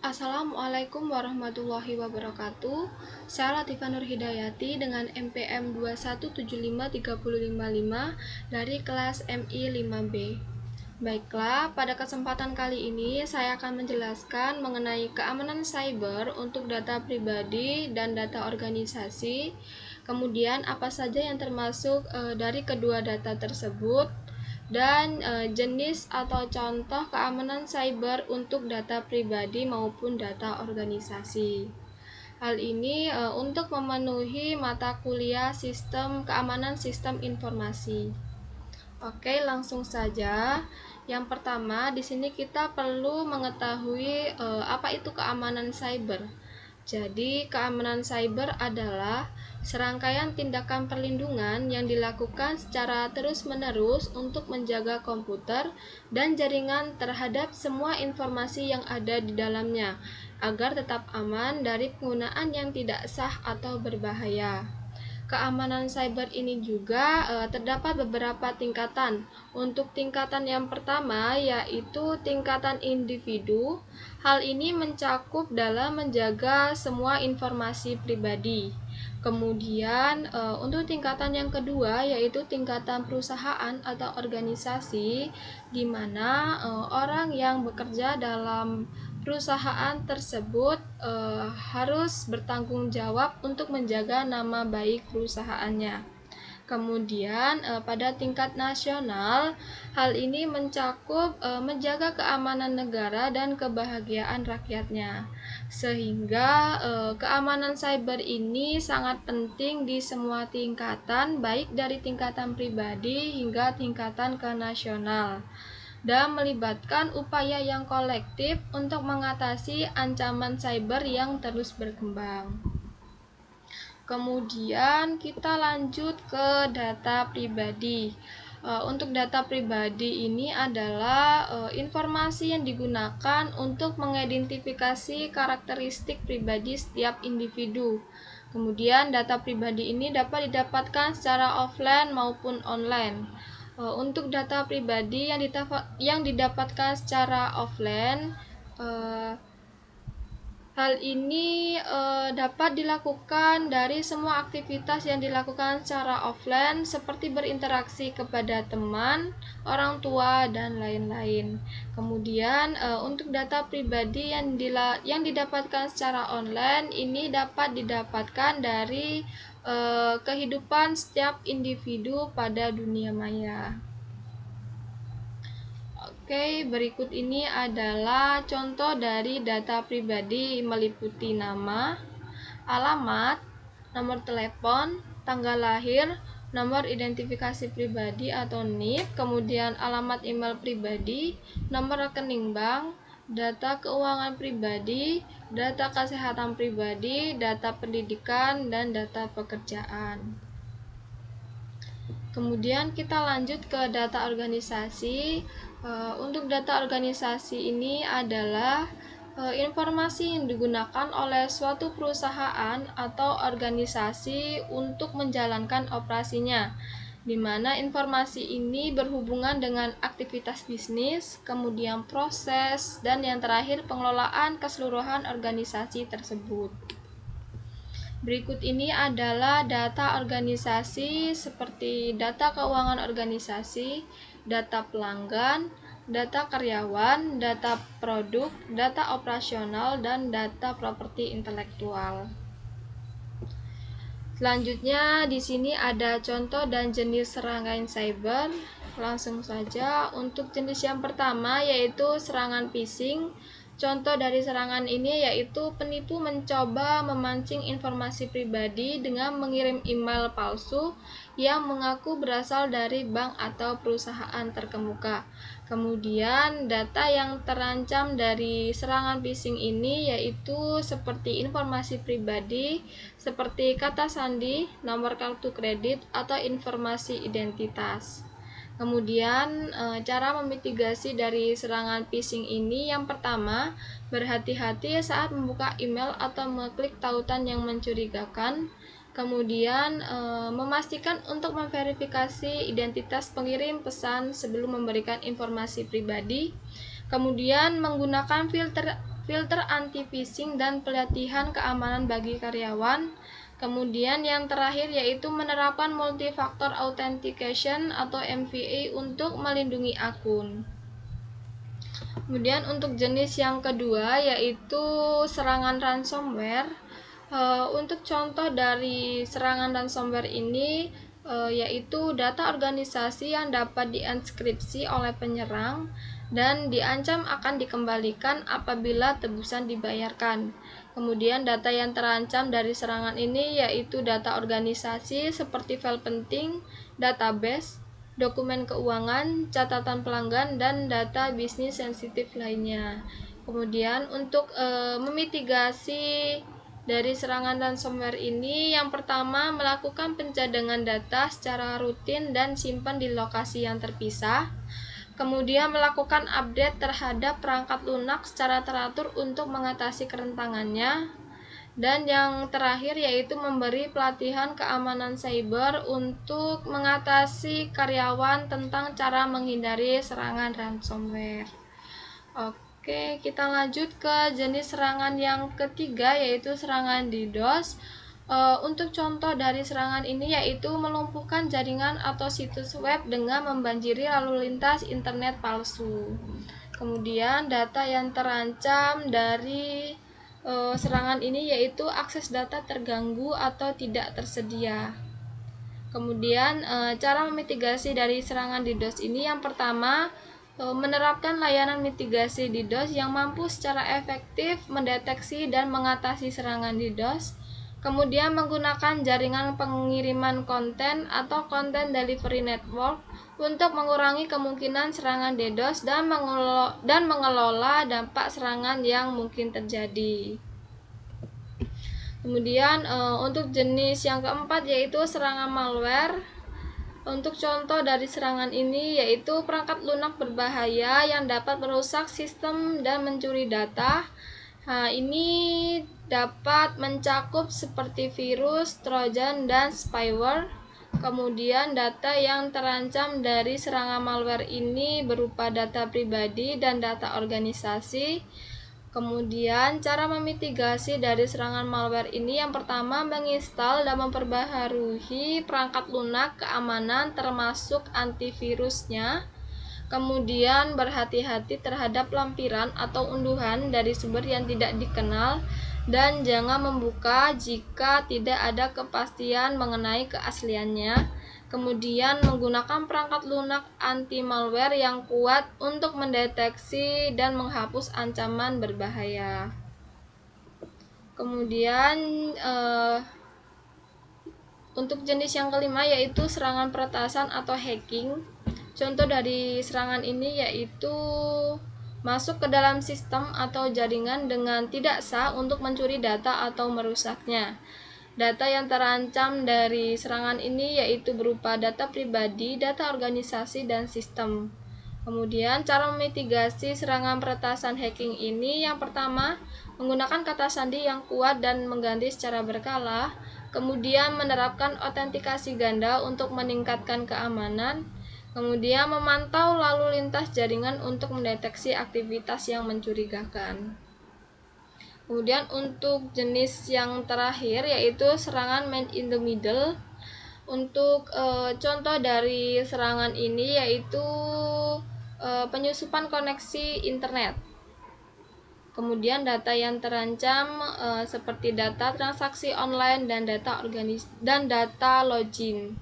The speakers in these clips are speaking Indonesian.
Assalamualaikum warahmatullahi wabarakatuh. Saya Latifah Nur Hidayati dengan NPM 2175355 dari kelas MI 5B. Baiklah, pada kesempatan kali ini saya akan menjelaskan mengenai keamanan cyber untuk data pribadi dan data organisasi. Kemudian apa saja yang termasuk dari kedua data tersebut, dan jenis atau contoh keamanan cyber untuk data pribadi maupun data organisasi. Hal ini untuk memenuhi mata kuliah Sistem Keamanan Sistem Informasi. Oke, langsung saja. Yang pertama, di sini kita perlu mengetahui apa itu keamanan cyber. Jadi, keamanan cyber adalah serangkaian tindakan perlindungan yang dilakukan secara terus-menerus untuk menjaga komputer dan jaringan terhadap semua informasi yang ada di dalamnya, agar tetap aman dari penggunaan yang tidak sah atau berbahaya. Keamanan cyber ini juga terdapat beberapa tingkatan. Untuk tingkatan yang pertama yaitu tingkatan individu. Hal ini mencakup dalam menjaga semua informasi pribadi. Kemudian untuk tingkatan yang kedua yaitu tingkatan perusahaan atau organisasi, di mana orang yang bekerja dalam perusahaan tersebut harus bertanggung jawab untuk menjaga nama baik perusahaannya. Kemudian pada tingkat nasional, hal ini mencakup menjaga keamanan negara dan kebahagiaan rakyatnya. Sehingga keamanan cyber ini sangat penting di semua tingkatan, baik dari tingkatan pribadi hingga tingkatan ke nasional, dan melibatkan upaya yang kolektif untuk mengatasi ancaman cyber yang terus berkembang. Kemudian kita lanjut ke data pribadi. Untuk data pribadi ini adalah informasi yang digunakan untuk mengidentifikasi karakteristik pribadi setiap individu. Kemudian data pribadi ini dapat didapatkan secara offline maupun online. Untuk data pribadi yang didapatkan secara offline, hal ini dapat dilakukan dari semua aktivitas yang dilakukan secara offline, seperti berinteraksi kepada teman, orang tua, dan lain-lain. Kemudian untuk data pribadi yang didapatkan secara online ini dapat didapatkan dari kehidupan setiap individu pada dunia maya. Oke, berikut ini adalah contoh dari data pribadi meliputi nama, alamat, nomor telepon, tanggal lahir, nomor identifikasi pribadi atau NIP, kemudian alamat email pribadi, nomor rekening bank, data keuangan pribadi, data kesehatan pribadi, data pendidikan, dan data pekerjaan. Kemudian kita lanjut ke data organisasi. Untuk data organisasi ini adalah informasi yang digunakan oleh suatu perusahaan atau organisasi untuk menjalankan operasinya, di mana informasi ini berhubungan dengan aktivitas bisnis, kemudian proses, dan yang terakhir pengelolaan keseluruhan organisasi tersebut. Berikut ini adalah data organisasi seperti data keuangan organisasi, data pelanggan, data karyawan, data produk, data operasional, dan data properti intelektual. Selanjutnya di sini ada contoh dan jenis serangan cyber. Langsung saja, untuk jenis yang pertama yaitu serangan phishing. Contoh dari serangan ini yaitu penipu mencoba memancing informasi pribadi dengan mengirim email palsu yang mengaku berasal dari bank atau perusahaan terkemuka. Kemudian data yang terancam dari serangan phishing ini yaitu seperti informasi pribadi, seperti kata sandi, nomor kartu kredit, atau informasi identitas. Kemudian cara memitigasi dari serangan phishing ini, yang pertama, berhati-hati saat membuka email atau mengklik tautan yang mencurigakan. Kemudian memastikan untuk memverifikasi identitas pengirim pesan sebelum memberikan informasi pribadi. Kemudian menggunakan filter filter anti-phishing, dan pelatihan keamanan bagi karyawan. Kemudian yang terakhir yaitu menerapkan multifaktor authentication atau MFA untuk melindungi akun. Kemudian untuk jenis yang kedua yaitu serangan ransomware. Untuk contoh dari serangan ransomware ini yaitu data organisasi yang dapat dienkripsi oleh penyerang dan diancam akan dikembalikan apabila tebusan dibayarkan. Kemudian data yang terancam dari serangan ini yaitu data organisasi seperti file penting, database, dokumen keuangan, catatan pelanggan, dan data bisnis sensitif lainnya. Kemudian untuk memitigasi dari serangan ransomware ini, yang pertama melakukan pencadangan data secara rutin dan simpan di lokasi yang terpisah. Kemudian melakukan update terhadap perangkat lunak secara teratur untuk mengatasi kerentangannya. Dan yang terakhir yaitu memberi pelatihan keamanan cyber untuk mengatasi karyawan tentang cara menghindari serangan ransomware. Oke, kita lanjut ke jenis serangan yang ketiga yaitu serangan DDoS. Untuk contoh dari serangan ini yaitu melumpuhkan jaringan atau situs web dengan membanjiri lalu lintas internet palsu. Kemudian data yang terancam dari serangan ini yaitu akses data terganggu atau tidak tersedia. Kemudian cara memitigasi dari serangan DDoS ini yang pertama menerapkan layanan mitigasi DDoS yang mampu secara efektif mendeteksi dan mengatasi serangan DDoS. Kemudian menggunakan jaringan pengiriman konten atau content delivery network untuk mengurangi kemungkinan serangan DDoS dan mengelola dampak serangan yang mungkin terjadi. Kemudian untuk jenis yang keempat yaitu serangan malware. Untuk contoh dari serangan ini yaitu perangkat lunak berbahaya yang dapat merusak sistem dan mencuri data. Ini dapat mencakup seperti virus, trojan, dan spyware. Kemudian data yang terancam dari serangan malware ini berupa data pribadi dan data organisasi. Kemudian cara memitigasi dari serangan malware ini yang pertama menginstal dan memperbaharui perangkat lunak keamanan termasuk antivirusnya. Kemudian berhati-hati terhadap lampiran atau unduhan dari sumber yang tidak dikenal dan jangan membuka jika tidak ada kepastian mengenai keasliannya. Kemudian menggunakan perangkat lunak anti-malware yang kuat untuk mendeteksi dan menghapus ancaman berbahaya. Kemudian untuk jenis yang kelima yaitu serangan peretasan atau hacking. Contoh dari serangan ini yaitu masuk ke dalam sistem atau jaringan dengan tidak sah untuk mencuri data atau merusaknya. Data yang terancam dari serangan ini yaitu berupa data pribadi, data organisasi, dan sistem. Kemudian cara memitigasi serangan peretasan hacking ini yang pertama menggunakan kata sandi yang kuat dan mengganti secara berkala. Kemudian menerapkan autentikasi ganda untuk meningkatkan keamanan. Kemudian memantau lalu lintas jaringan untuk mendeteksi aktivitas yang mencurigakan. Kemudian untuk jenis yang terakhir yaitu serangan man in the middle. Untuk contoh dari serangan ini yaitu penyusupan koneksi internet. Kemudian data yang terancam seperti data transaksi online dan data login.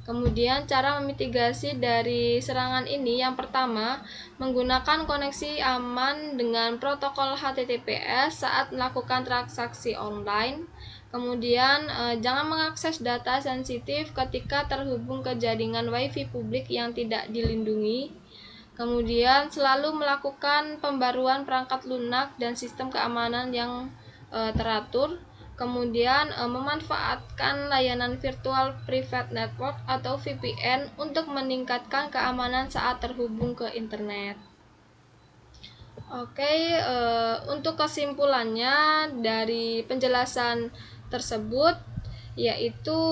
Kemudian cara memitigasi dari serangan ini yang pertama menggunakan koneksi aman dengan protokol HTTPS saat melakukan transaksi online. Kemudian jangan mengakses data sensitif ketika terhubung ke jaringan WiFi publik yang tidak dilindungi. Kemudian selalu melakukan pembaruan perangkat lunak dan sistem keamanan yang teratur. Kemudian memanfaatkan layanan virtual private network atau VPN untuk meningkatkan keamanan saat terhubung ke internet. Oke, untuk kesimpulannya dari penjelasan tersebut yaitu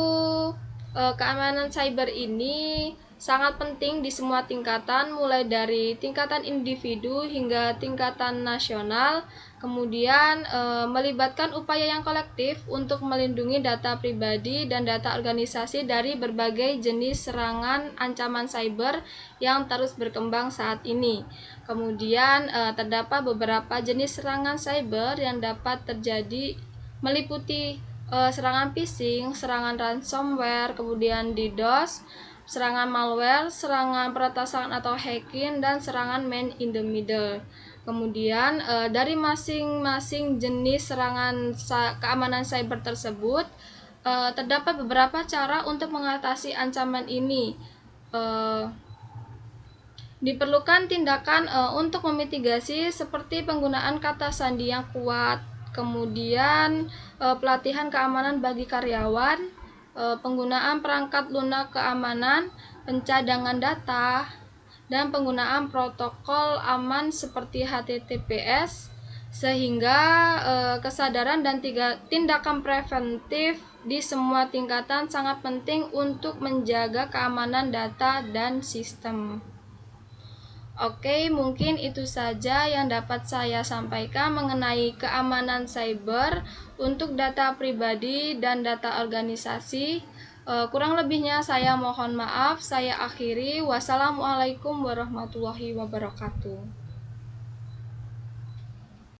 keamanan cyber ini sangat penting di semua tingkatan, mulai dari tingkatan individu hingga tingkatan nasional. Kemudian melibatkan upaya yang kolektif untuk melindungi data pribadi dan data organisasi dari berbagai jenis serangan ancaman cyber yang terus berkembang saat ini. Kemudian terdapat beberapa jenis serangan cyber yang dapat terjadi, meliputi serangan phishing, serangan ransomware, kemudian DDoS, serangan malware, serangan peretasan atau hacking, dan serangan man in the middle. Kemudian dari masing-masing jenis serangan keamanan cyber tersebut terdapat beberapa cara untuk mengatasi ancaman ini. Diperlukan tindakan untuk memitigasi seperti penggunaan kata sandi yang kuat, kemudian pelatihan keamanan bagi karyawan, penggunaan perangkat lunak keamanan, pencadangan data, dan penggunaan protokol aman seperti HTTPS, sehingga kesadaran dan tindakan preventif di semua tingkatan sangat penting untuk menjaga keamanan data dan sistem. Oke, mungkin itu saja yang dapat saya sampaikan mengenai keamanan cyber untuk data pribadi dan data organisasi. Kurang lebihnya saya mohon maaf. Saya akhiri. Wassalamualaikum warahmatullahi wabarakatuh.